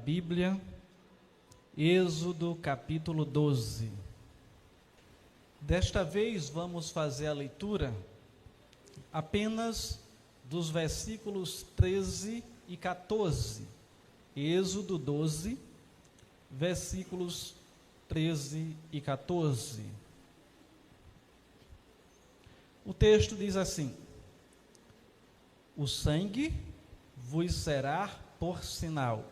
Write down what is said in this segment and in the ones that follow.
Bíblia, Êxodo capítulo 12. Desta vez vamos fazer a leitura apenas dos versículos 13 e 14. Êxodo 12, versículos 13 e 14. O texto diz assim: o sangue vos será por sinal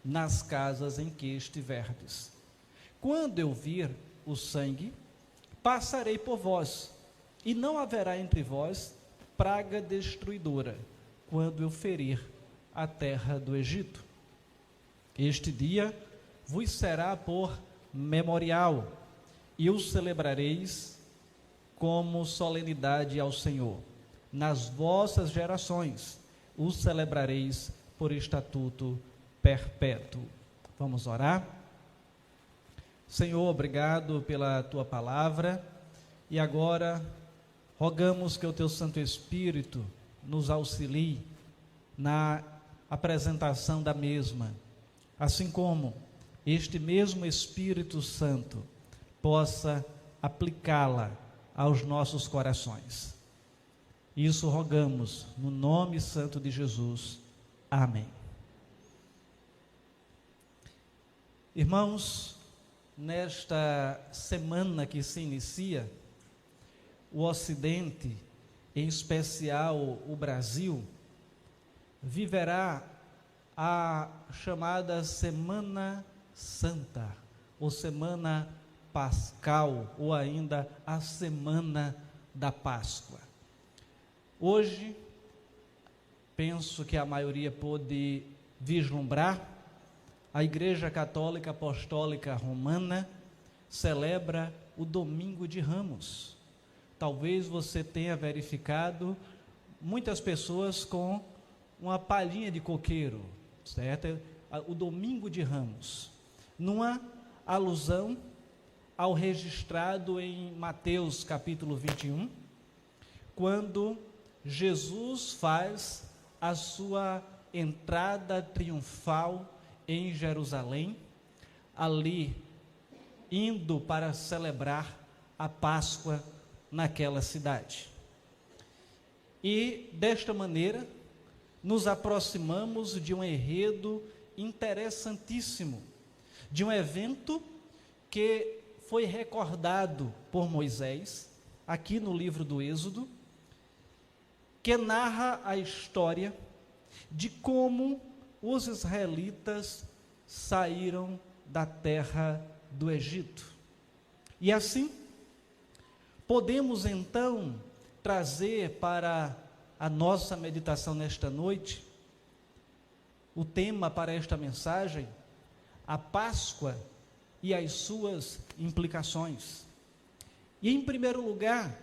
nas casas em que estiverdes. Quando eu vir o sangue, passarei por vós, e não haverá entre vós praga destruidora, quando eu ferir a terra do Egito. Este dia vos será por memorial, e o celebrareis como solenidade ao Senhor. Nas vossas gerações o celebrareis por estatuto perpétuo. Vamos orar? Senhor, obrigado pela tua palavra, e agora rogamos que o teu Santo Espírito nos auxilie na apresentação da mesma, assim como este mesmo Espírito Santo possa aplicá-la aos nossos corações. Isso rogamos no nome santo de Jesus. Amém. Irmãos, nesta semana que se inicia, o Ocidente, em especial o Brasil, viverá a chamada Semana Santa, ou Semana Pascal, ou ainda a Semana da Páscoa. Hoje, penso que a maioria pôde vislumbrar, a Igreja Católica Apostólica Romana celebra o Domingo de Ramos. Talvez você tenha verificado muitas pessoas com uma palhinha de coqueiro, certo? O Domingo de Ramos, numa alusão ao registrado em Mateus capítulo 21, quando Jesus faz a sua entrada triunfal em Jerusalém, ali indo para celebrar a Páscoa naquela cidade. E desta maneira nos aproximamos de um enredo interessantíssimo, de um evento que foi recordado por Moisés aqui no livro do Êxodo, que narra a história de como os israelitas saíram da terra do Egito. E assim, podemos então trazer para a nossa meditação nesta noite, o tema para esta mensagem, a Páscoa e as suas implicações. E em primeiro lugar,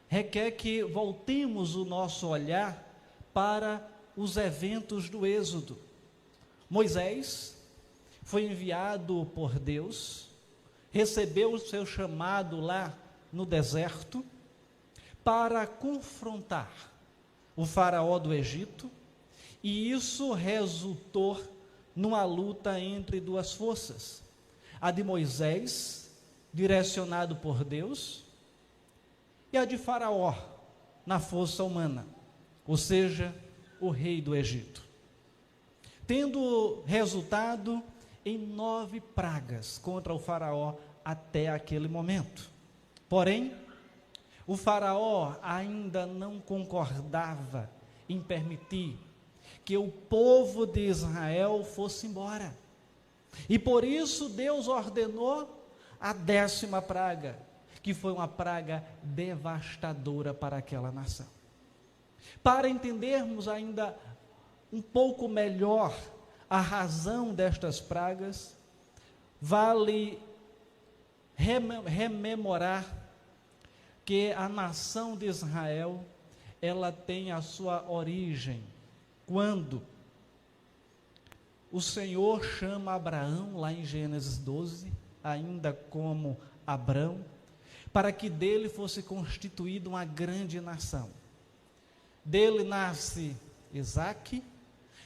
requer que voltemos o nosso olhar para os eventos do Êxodo. Moisés foi enviado por Deus, recebeu o seu chamado lá no deserto, para confrontar o faraó do Egito, e isso resultou numa luta entre duas forças, a de Moisés, direcionado por Deus, e a de Faraó, na força humana, ou seja, o rei do Egito, tendo resultado em 9 pragas contra o Faraó até aquele momento. Porém, o Faraó ainda não concordava em permitir que o povo de Israel fosse embora, e por isso Deus ordenou a 10ª praga, que foi uma praga devastadora para aquela nação. Para entendermos ainda um pouco melhor a razão destas pragas, vale rememorar que a nação de Israel, ela tem a sua origem quando o Senhor chama Abraão, lá em Gênesis 12, ainda como Abrão, para que dele fosse constituída uma grande nação. Dele nasce Isaque,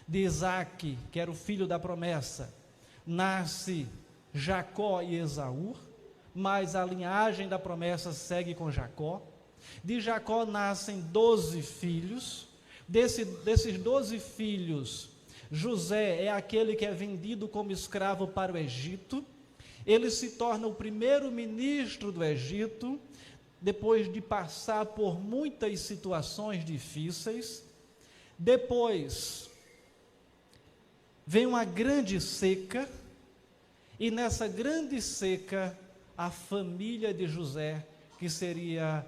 de Isaque, que era o filho da promessa, nasce Jacó e Esaú, mas a linhagem da promessa segue com Jacó. De Jacó nascem 12 filhos. Desses 12 filhos, José é aquele que é vendido como escravo para o Egito. Ele se torna o primeiro ministro do Egito, depois de passar por muitas situações difíceis. Depois vem uma grande seca, e nessa grande seca, a família de José, que seria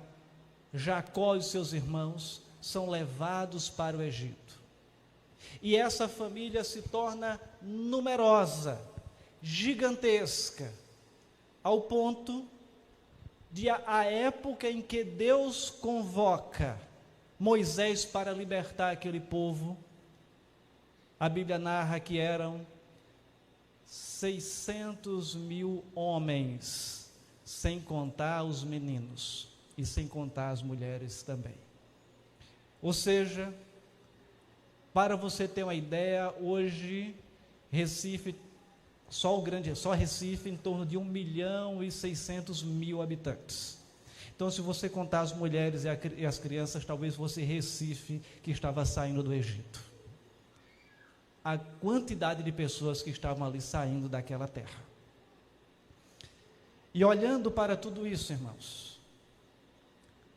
Jacó e seus irmãos, são levados para o Egito. E essa família se torna numerosa, gigantesca, ao ponto de a época em que Deus convoca Moisés para libertar aquele povo, a Bíblia narra que eram 600.000 homens, sem contar os meninos e sem contar as mulheres também. Ou seja, para você ter uma ideia, hoje Recife, só Recife, em torno de 1.600.000 habitantes. Então, se você contar as mulheres e as crianças, talvez fosse Recife que estava saindo do Egito. A quantidade de pessoas que estavam ali saindo daquela terra. E olhando para tudo isso, irmãos,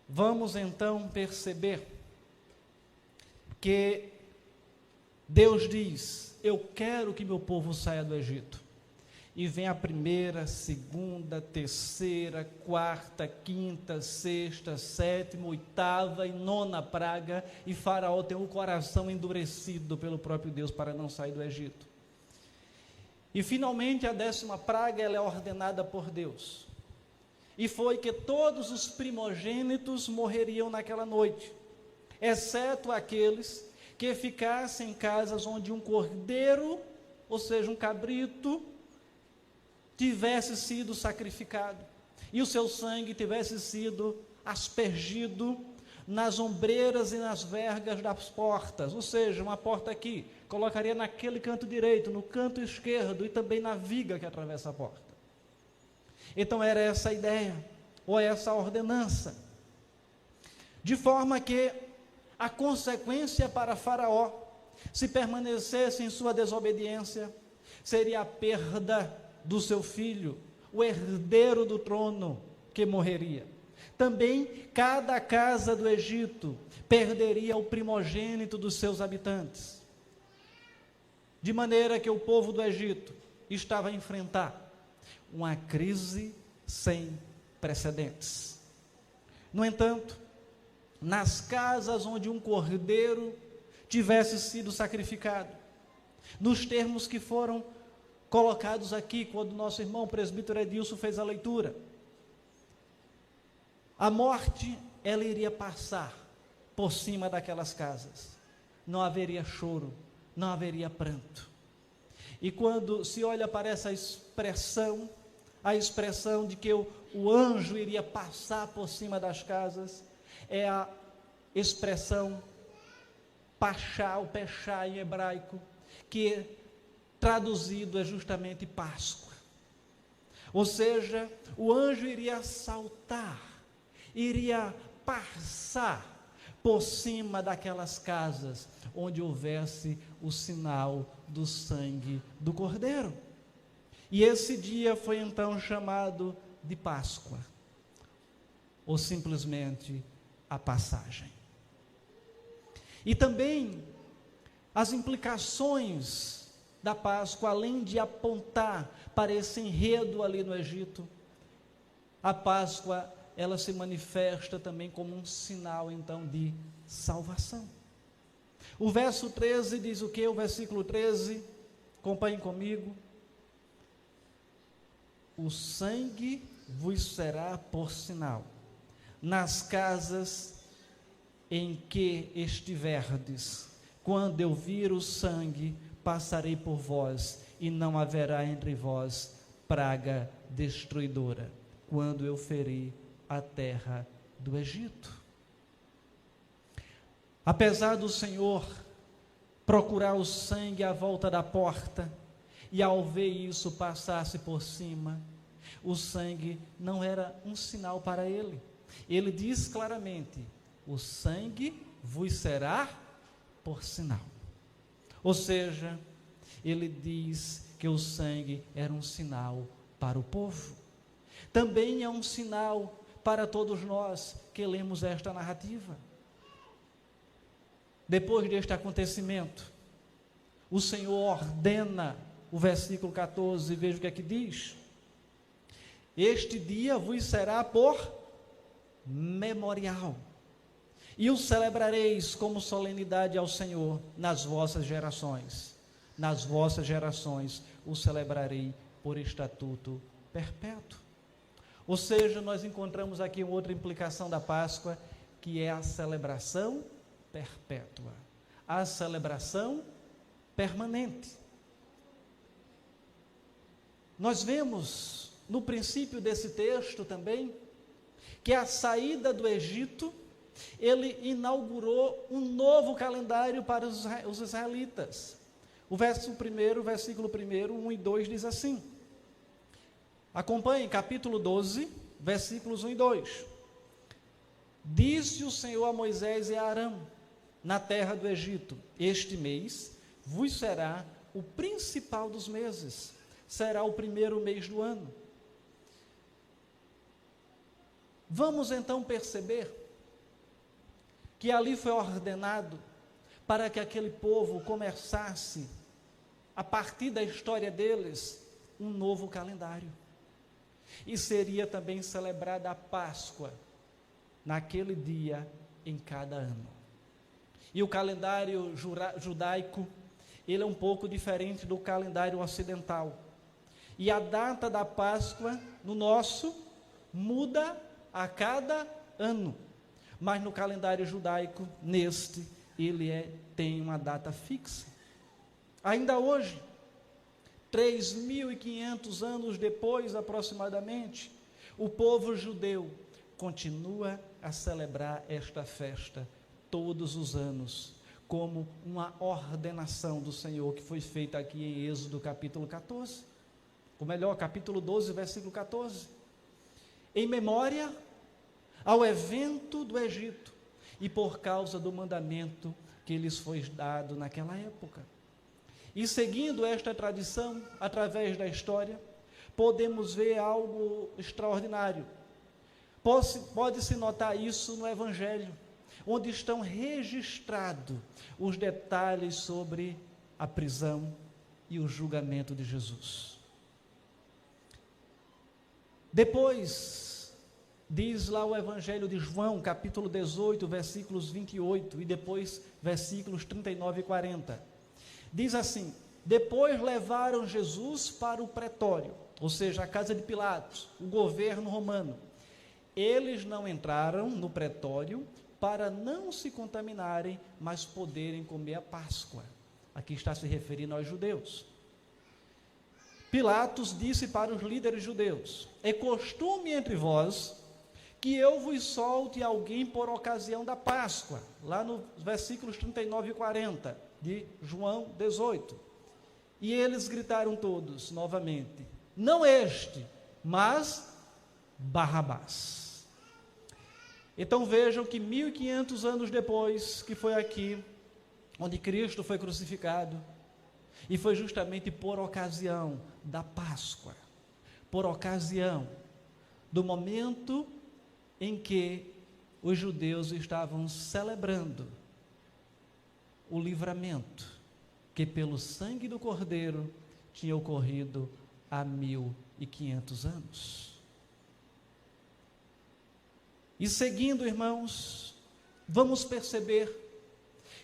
vamos então perceber que Deus diz: eu quero que meu povo saia do Egito. E vem a primeira, segunda, terceira, quarta, quinta, sexta, sétima, oitava e nona praga, e Faraó tem o coração endurecido pelo próprio Deus para não sair do Egito. E finalmente a 10ª praga, ela é ordenada por Deus. E foi que todos os primogênitos morreriam naquela noite, exceto aqueles que ficassem em casas onde um cordeiro, ou seja, um cabrito, tivesse sido sacrificado, e o seu sangue tivesse sido aspergido nas ombreiras e nas vergas das portas, ou seja, uma porta aqui, colocaria naquele canto direito, no canto esquerdo, e também na viga que atravessa a porta. Então era essa a ideia, ou essa ordenança, de forma que a consequência para Faraó, se permanecesse em sua desobediência, seria a perda do seu filho, o herdeiro do trono, que morreria. Também cada casa do Egito perderia o primogênito dos seus habitantes, de maneira que o povo do Egito estava a enfrentar uma crise sem precedentes. No entanto, nas casas onde um cordeiro tivesse sido sacrificado, nos termos que foram colocados aqui, quando nosso irmão presbítero Edilson fez a leitura, a morte, ela iria passar por cima daquelas casas, não haveria choro, não haveria pranto. E quando se olha para essa expressão, a expressão de que o anjo iria passar por cima das casas, é a expressão pachá, o pechá em hebraico, que traduzido é justamente Páscoa. Ou seja, o anjo iria saltar, iria passar por cima daquelas casas onde houvesse o sinal do sangue do Cordeiro. E esse dia foi então chamado de Páscoa, ou simplesmente a passagem. E também as implicações da Páscoa, além de apontar para esse enredo ali no Egito, a Páscoa, ela se manifesta também como um sinal, então, de salvação. O verso 13 diz o que? O versículo 13, acompanhem comigo. O sangue vos será por sinal nas casas em que estiverdes. Quando eu vir o sangue, passarei por vós, e não haverá entre vós praga destruidora, quando eu ferir a terra do Egito. Apesar do Senhor procurar o sangue à volta da porta, e ao ver isso passasse por cima, o sangue não era um sinal para ele. Ele diz claramente: o sangue vos será por sinal. Ou seja, ele diz que o sangue era um sinal para o povo. Também é um sinal para todos nós que lemos esta narrativa. Depois deste acontecimento, o Senhor ordena, o versículo 14, veja o que é que diz: este dia vos será por memorial, e o celebrareis como solenidade ao Senhor nas vossas gerações. Nas vossas gerações o celebrarei por estatuto perpétuo. Ou seja, nós encontramos aqui uma outra implicação da Páscoa, que é a celebração perpétua, a celebração permanente. Nós vemos no princípio desse texto também que a saída do Egito, ele inaugurou um novo calendário para os israelitas. O versículo 1, 1 e 2 diz assim, acompanhe, capítulo 12, versículos 1 e 2. Disse o Senhor a Moisés e a Arão, na terra do Egito: este mês vos será o principal dos meses, será o primeiro mês do ano. Vamos então perceber que ali foi ordenado para que aquele povo começasse, a partir da história deles, um novo calendário. E seria também celebrada a Páscoa naquele dia em cada ano. E o calendário judaico, ele é um pouco diferente do calendário ocidental. E a data da Páscoa, no nosso, muda a cada ano. Mas no calendário judaico, neste, ele tem uma data fixa. Ainda hoje, 3.500 anos depois, aproximadamente, o povo judeu continua a celebrar esta festa todos os anos, como uma ordenação do Senhor que foi feita aqui em Êxodo capítulo 14, ou melhor, capítulo 12, versículo 14, em memória ao evento do Egito e por causa do mandamento que lhes foi dado naquela época. E seguindo esta tradição, através da história, podemos ver algo extraordinário. Pode-se notar isso no Evangelho, onde estão registrados os detalhes sobre a prisão e o julgamento de Jesus. Depois, diz lá o Evangelho de João, capítulo 18, versículos 28, e depois versículos 39 e 40. Diz assim: depois levaram Jesus para o pretório, ou seja, a casa de Pilatos, o governo romano. Eles não entraram no pretório para não se contaminarem, mas poderem comer a Páscoa. Aqui está se referindo aos judeus. Pilatos disse para os líderes judeus: é costume entre vós que eu vos solte alguém por ocasião da Páscoa, lá nos versículos 39 e 40 de João 18. E eles gritaram todos novamente: não este, mas Barrabás. Então vejam que 1.500 anos depois, que foi aqui onde Cristo foi crucificado, e foi justamente por ocasião da Páscoa, por ocasião do momento em que os judeus estavam celebrando o livramento que pelo sangue do Cordeiro tinha ocorrido há 1.500 anos. E seguindo, irmãos, vamos perceber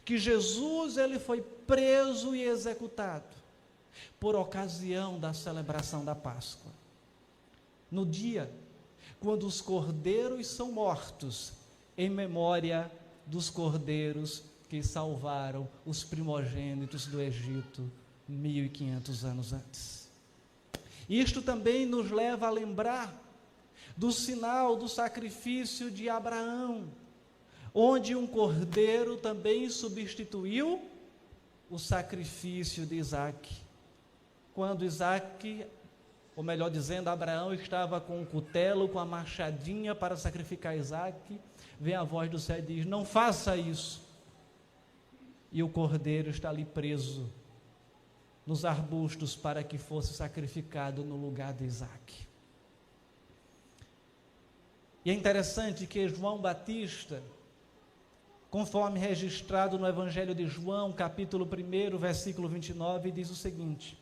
que Jesus, ele foi preso e executado por ocasião da celebração da Páscoa. No dia quando os cordeiros são mortos, em memória dos cordeiros que salvaram os primogênitos do Egito 1.500 anos antes. Isto também nos leva a lembrar do sinal do sacrifício de Abraão, onde um cordeiro também substituiu o sacrifício de Isaque. quando Isaac, ou melhor dizendo, Abraão estava com o cutelo, com a machadinha para sacrificar Isaac, vem a voz do céu e diz: não faça isso. E o cordeiro está ali preso nos arbustos para que fosse sacrificado no lugar de Isaac. E é interessante que João Batista, conforme registrado no Evangelho de João, capítulo 1, versículo 29, diz o seguinte: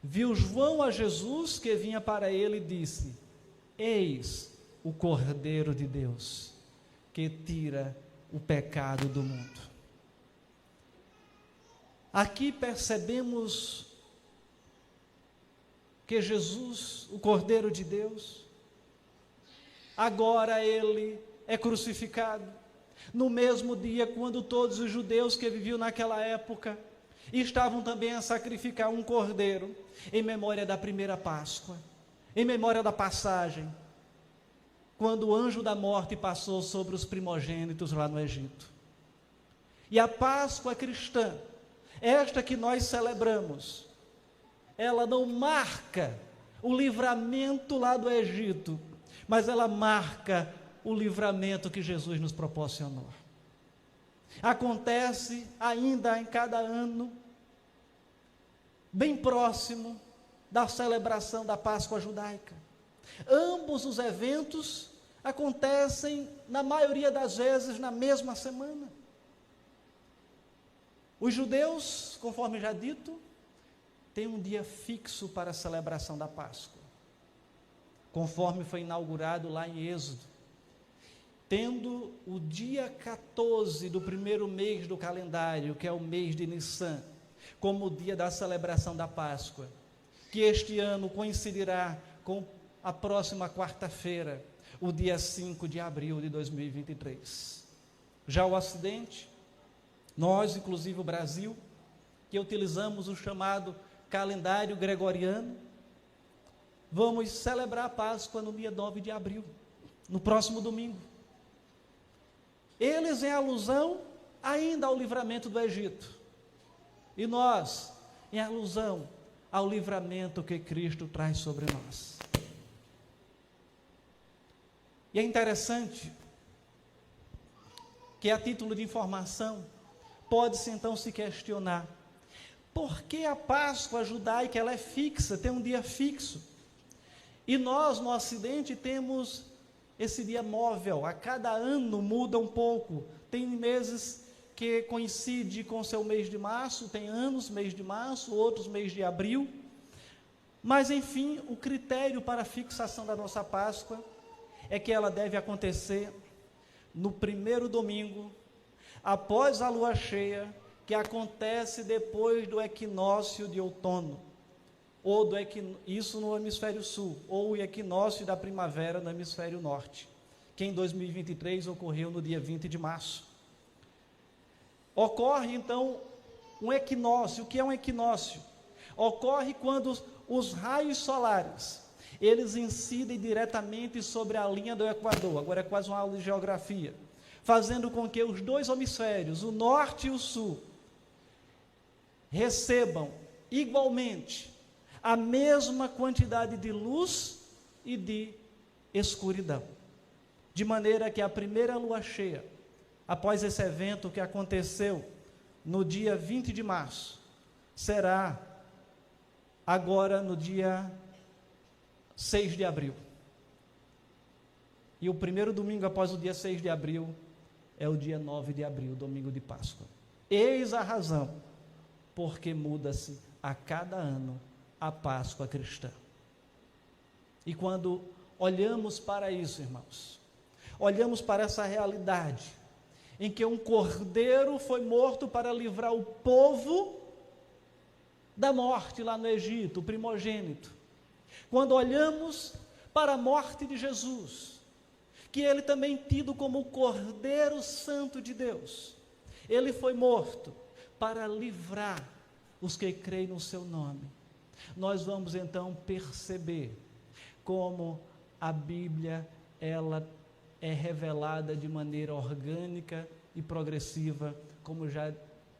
viu João a Jesus que vinha para ele e disse: eis o Cordeiro de Deus, que tira o pecado do mundo. Aqui percebemos que Jesus, o Cordeiro de Deus, agora ele é crucificado, no mesmo dia quando todos os judeus que viviam naquela época estavam também a sacrificar um cordeiro, em memória da primeira Páscoa, em memória da passagem, quando o anjo da morte passou sobre os primogênitos lá no Egito. E a Páscoa cristã, esta que nós celebramos, ela não marca o livramento lá do Egito, mas ela marca o livramento que Jesus nos proporcionou. Acontece ainda em cada ano, bem próximo da celebração da Páscoa judaica. Ambos os eventos acontecem, na maioria das vezes, na mesma semana. Os judeus, conforme já dito, têm um dia fixo para a celebração da Páscoa, conforme foi inaugurado lá em Êxodo, tendo o dia 14 do primeiro mês do calendário, que é o mês de Nissan, como o dia da celebração da Páscoa, que este ano coincidirá com a próxima quarta-feira, o dia 5 de abril de 2023. Já o Ocidente, nós, inclusive o Brasil, que utilizamos o chamado calendário gregoriano, vamos celebrar a Páscoa no dia 9 de abril, no próximo domingo. Eles em alusão ainda ao livramento do Egito, e nós em alusão ao livramento que Cristo traz sobre nós. E é interessante que, a título de informação, pode-se então se questionar: por que a Páscoa judaica ela é fixa, tem um dia fixo? E nós, no Ocidente, temos esse dia móvel, a cada ano muda um pouco. Tem meses que coincide com o seu mês de março, tem anos, mês de março, outros mês de abril. Mas, enfim, o critério para a fixação da nossa Páscoa é que ela deve acontecer no primeiro domingo, após a lua cheia, que acontece depois do equinócio de outono, ou isso no hemisfério sul, ou o equinócio da primavera no hemisfério norte, que em 2023 ocorreu no dia 20 de março. Ocorre então um equinócio. O que é um equinócio? Ocorre quando os raios solares, eles incidem diretamente sobre a linha do Equador. Agora é quase uma aula de geografia, fazendo com que os dois hemisférios, o norte e o sul, recebam igualmente a mesma quantidade de luz e de escuridão, de maneira que a primeira lua cheia, após esse evento que aconteceu no dia 20 de março, será agora no dia 6 de abril. E o primeiro domingo após o dia 6 de abril é o dia 9 de abril, domingo de Páscoa. Eis a razão porque muda-se a cada ano a Páscoa cristã. E quando olhamos para isso, irmãos, olhamos para essa realidade, em que um cordeiro foi morto para livrar o povo da morte lá no Egito, o primogênito. Quando olhamos para a morte de Jesus, que ele também tido como o Cordeiro Santo de Deus, ele foi morto para livrar os que creem no seu nome. Nós vamos então perceber como a Bíblia, ela é revelada de maneira orgânica e progressiva, como já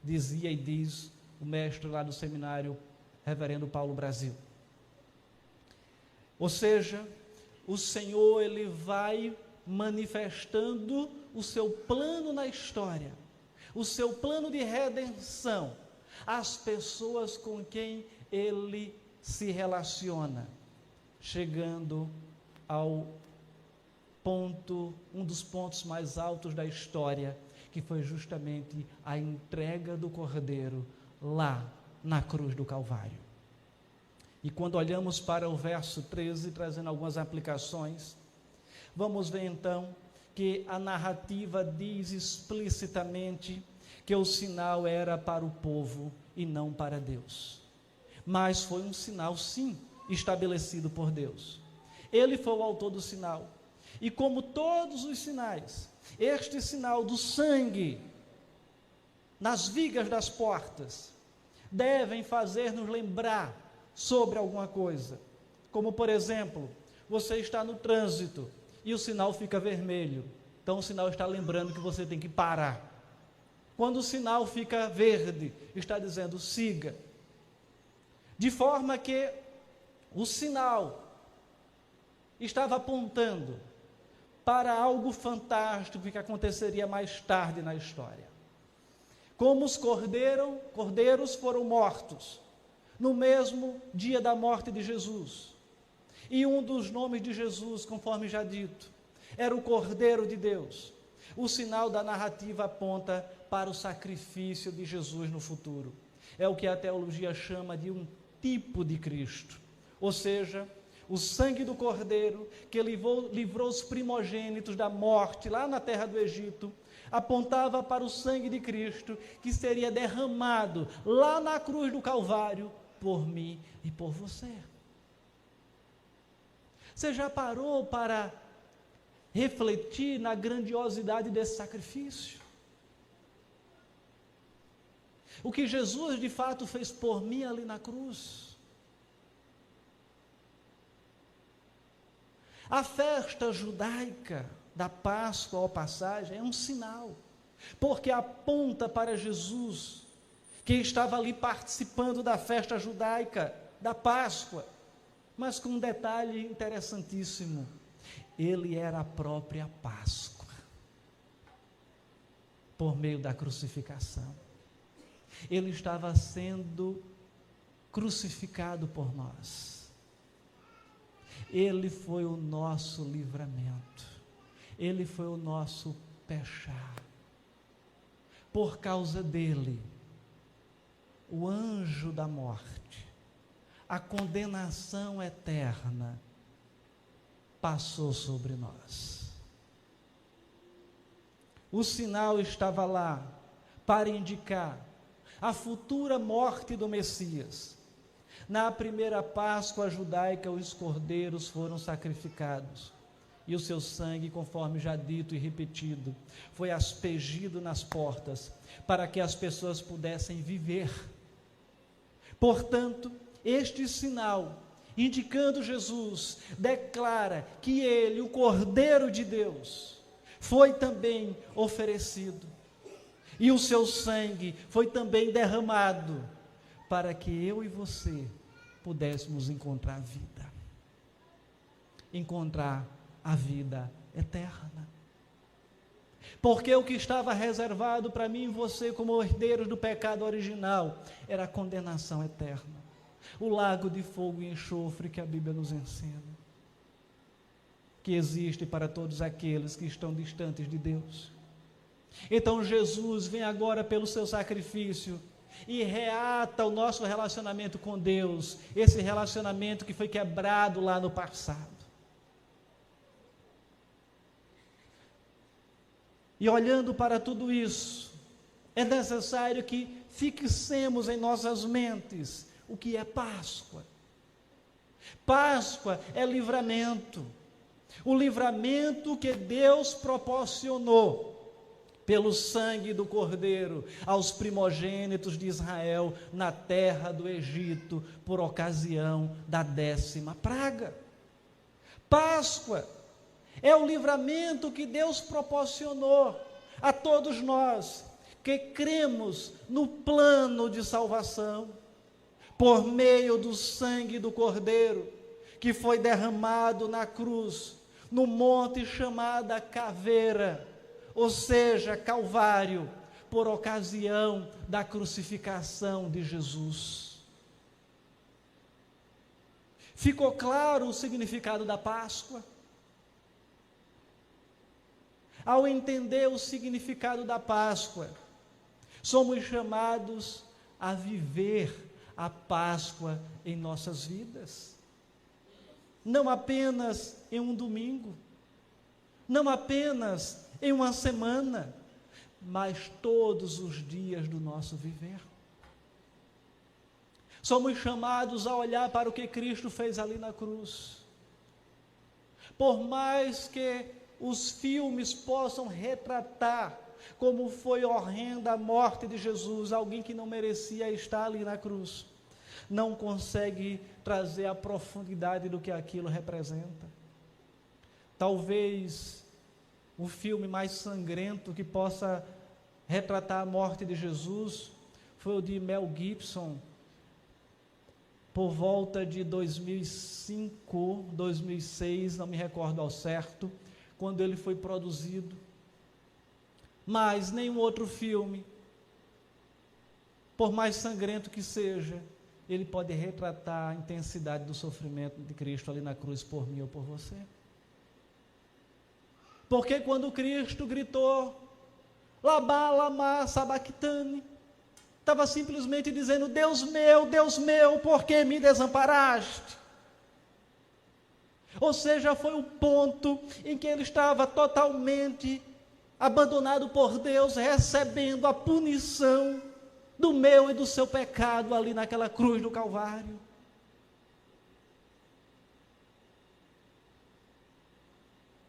dizia e diz o mestre lá do seminário Reverendo Paulo Brasil. Ou seja, o Senhor, Ele vai manifestando o seu plano na história, o seu plano de redenção, às pessoas com quem Ele se relaciona, chegando ao ponto, um dos pontos mais altos da história, que foi justamente a entrega do Cordeiro lá na cruz do Calvário. E quando olhamos para o verso 13, trazendo algumas aplicações, vamos ver então que a narrativa diz explicitamente que o sinal era para o povo e não para Deus. Mas foi um sinal, sim, estabelecido por Deus. Ele foi o autor do sinal. E como todos os sinais, este sinal do sangue nas vigas das portas devem fazer-nos lembrar sobre alguma coisa. Como, por exemplo, você está no trânsito e o sinal fica vermelho. Então o sinal está lembrando que você tem que parar. Quando o sinal fica verde, está dizendo siga. De forma que o sinal estava apontando para algo fantástico que aconteceria mais tarde na história. Como os cordeiros foram mortos no mesmo dia da morte de Jesus. E um dos nomes de Jesus, conforme já dito, era o Cordeiro de Deus. O sinal da narrativa aponta para o sacrifício de Jesus no futuro. É o que a teologia chama de um tipo de Cristo. Ou seja, o sangue do Cordeiro, que livrou os primogênitos da morte lá na terra do Egito, apontava para o sangue de Cristo, que seria derramado lá na cruz do Calvário, por mim e por você. Você já parou para refletir na grandiosidade desse sacrifício? O que Jesus de fato fez por mim ali na cruz. A festa judaica da Páscoa ou passagem é um sinal, porque aponta para Jesus, que estava ali participando da festa judaica da Páscoa, mas com um detalhe interessantíssimo: ele era a própria Páscoa, por meio da crucificação. Ele estava sendo crucificado por nós. Ele foi o nosso livramento. Ele foi o nosso pechá. Por causa dele, o anjo da morte, a condenação eterna, passou sobre nós. O sinal estava lá para indicar a futura morte do Messias. Na primeira Páscoa judaica, os cordeiros foram sacrificados, e o seu sangue, conforme já dito e repetido, foi aspergido nas portas, para que as pessoas pudessem viver. Portanto, este sinal, indicando Jesus, declara que ele, o Cordeiro de Deus, foi também oferecido, e o seu sangue foi também derramado, para que eu e você pudéssemos encontrar vida, encontrar a vida eterna. Porque o que estava reservado para mim e você como herdeiros do pecado original era a condenação eterna, o lago de fogo e enxofre que a Bíblia nos ensina, que existe para todos aqueles que estão distantes de Deus. Então Jesus vem agora pelo seu sacrifício e reata o nosso relacionamento com Deus, esse relacionamento que foi quebrado lá no passado. E olhando para tudo isso, é necessário que fixemos em nossas mentes o que é Páscoa. Páscoa é livramento, o livramento que Deus proporcionou pelo sangue do Cordeiro aos primogênitos de Israel na terra do Egito, por ocasião da 10ª praga. Páscoa é o livramento que Deus proporcionou a todos nós que cremos no plano de salvação, por meio do sangue do Cordeiro, que foi derramado na cruz, no monte chamada Caveira, ou seja, Calvário, por ocasião da crucificação de Jesus. Ficou claro o significado da Páscoa? Ao entender o significado da Páscoa, somos chamados a viver a Páscoa em nossas vidas. Não apenas em um domingo, não apenas em uma semana, mas todos os dias do nosso viver. Somos chamados a olhar para o que Cristo fez ali na cruz. Por mais que os filmes possam retratar como foi horrenda a morte de Jesus, alguém que não merecia estar ali na cruz, não consegue trazer a profundidade do que aquilo representa. Talvez o filme mais sangrento que possa retratar a morte de Jesus foi o de Mel Gibson, por volta de 2005, 2006, não me recordo ao certo, quando ele foi produzido. Mas nenhum outro filme, por mais sangrento que seja, ele pode retratar a intensidade do sofrimento de Cristo ali na cruz por mim ou por você. Porque quando Cristo gritou, Labá, Lama, Sabactane, estava simplesmente dizendo, Deus meu, por que me desamparaste? Ou seja, foi o ponto em que ele estava totalmente abandonado por Deus, recebendo a punição do meu e do seu pecado ali naquela cruz do Calvário.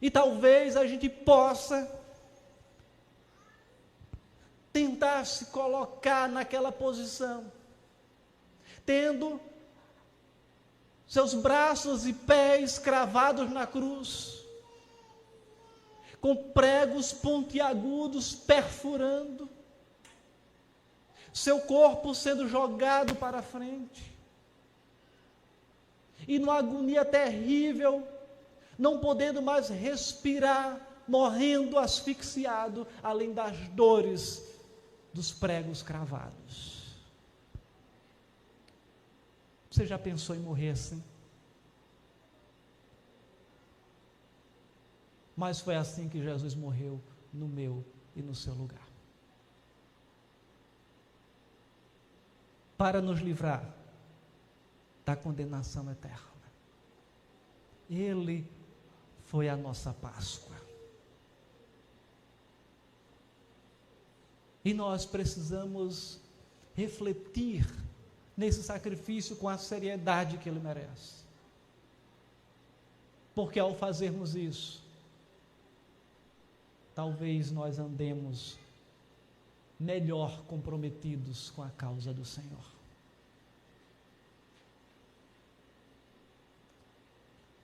E talvez a gente possa tentar se colocar naquela posição, tendo seus braços e pés cravados na cruz, com pregos pontiagudos perfurando, seu corpo sendo jogado para frente, e numa agonia terrível, não podendo mais respirar, morrendo asfixiado, além das dores dos pregos cravados. Você já pensou em morrer assim? Mas foi assim que Jesus morreu no meu e no seu lugar. Para nos livrar da condenação eterna. Ele foi a nossa Páscoa. E nós precisamos refletir nesse sacrifício com a seriedade que ele merece. Porque ao fazermos isso, talvez nós andemos melhor comprometidos com a causa do Senhor.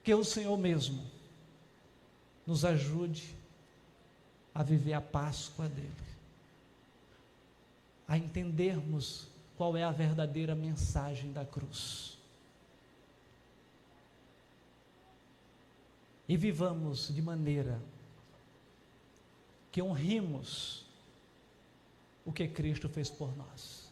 Que o Senhor mesmo nos ajude a viver a Páscoa dele, a entendermos qual é a verdadeira mensagem da cruz. E vivamos de maneira que honremos o que Cristo fez por nós.